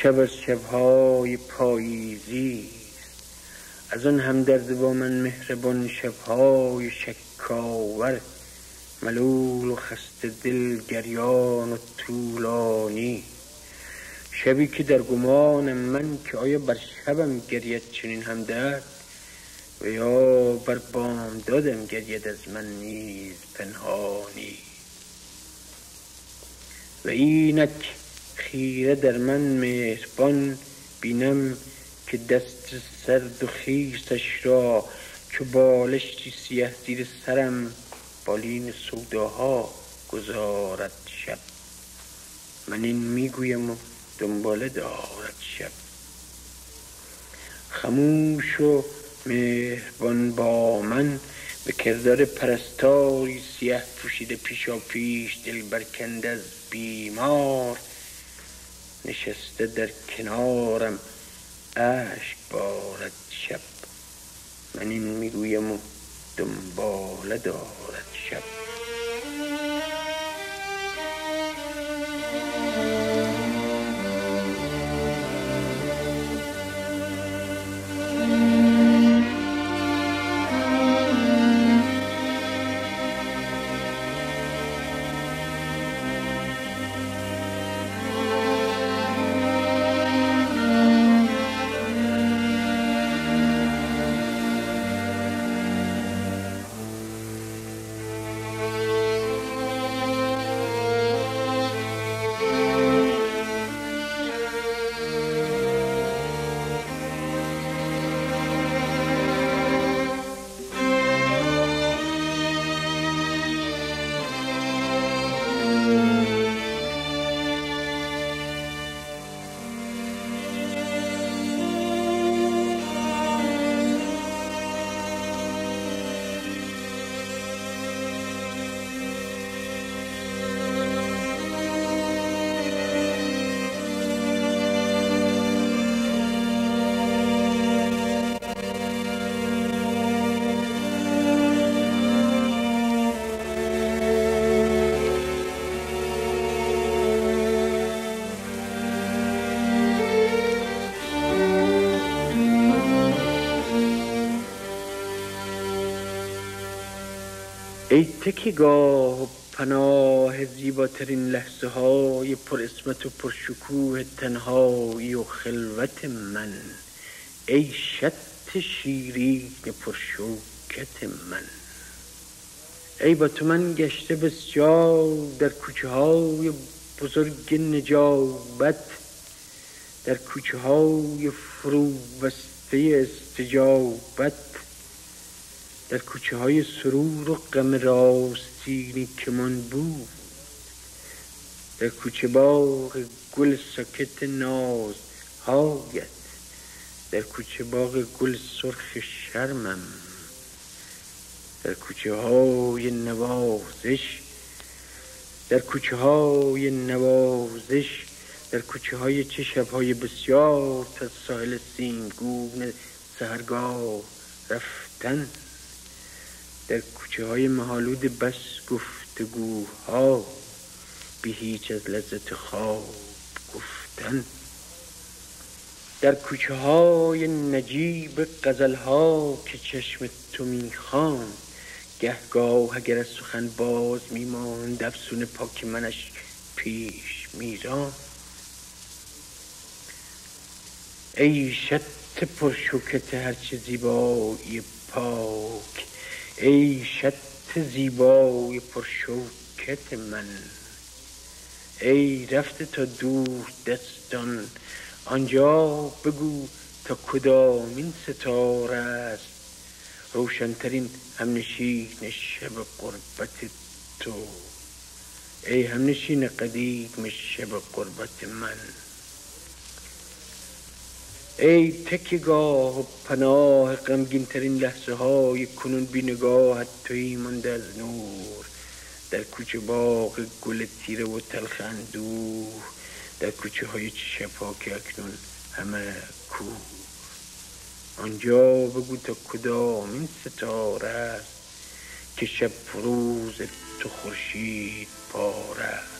شب از شبهای پاییزی، از آن همدرد با من مهربان شبهای شکاور، ملول و خسته دل گریان و طولانی. شبی که در گمانم من که آیا بر شبم گرید چنین همدرد، و یا بر بامدادم گرید از من نیز پنهانی. و اینک خیره در من مهربان بینم که دست سرد و خیسش را چو بالشتی سیه زیر سرم بالین سوداها گذارد شب. من این میگویم و دنباله دارد شب. خموش و مهربان با من به کردار پرستاری سیه پوشیده پیشا پیش دل برکنده از بیمار نشسته در کنارم اشک بارد شب. من این میگویم و دنباله دارد شب. ای تکیگاه و پناه زیباترین لحظه های پر اسمت و پر شکوه تنهایی و خلوت من، ای شط شیرین پر شوکت من. ای با تو من گشته بسیار در کوچه های بزرگ نجابت، در کوچه های فرو بسته استجابت، در کوچه های سرور و غم راستینی که من بود، در کوچه باغ گل ساکت ناز هایت، در کوچه باغ گل سرخ شرمم، در کوچه های نوازش، در کوچه های نوازش، در کوچه های چه شبهای بسیار تا ساحل سیمگون سحرگاه رفتن، در کوچه های مه‌آلود بس گفتگوها بی هیچ از لذت خواب گفتن، در کوچه های نجیب غزلها که چشم تو میخواند، گهگاه اگر از سخن باز میماند افسون پاک منش پیش میراند. ای شط پرشوکت هرچه زیبایی پاک، ای شط زیبای پرشوکت من، ای رفته تا دور دستان آنجا بگو تا کدامین ستاره است روشنترین همنشین شب قربت تو، ای همنشین قدیم شب قربت من. ای تکیگاه و پناه غمگین ترین لحظه های کنون بی نگاهت تویی مانده از نور، در کوچه باغ گل تیره و تلخ اندوه، در کوچه های شب‌ها که اکنون همه کوه، آنجا بگو تا کدام این ستاره است که شب فروز تو خورشید پاره است.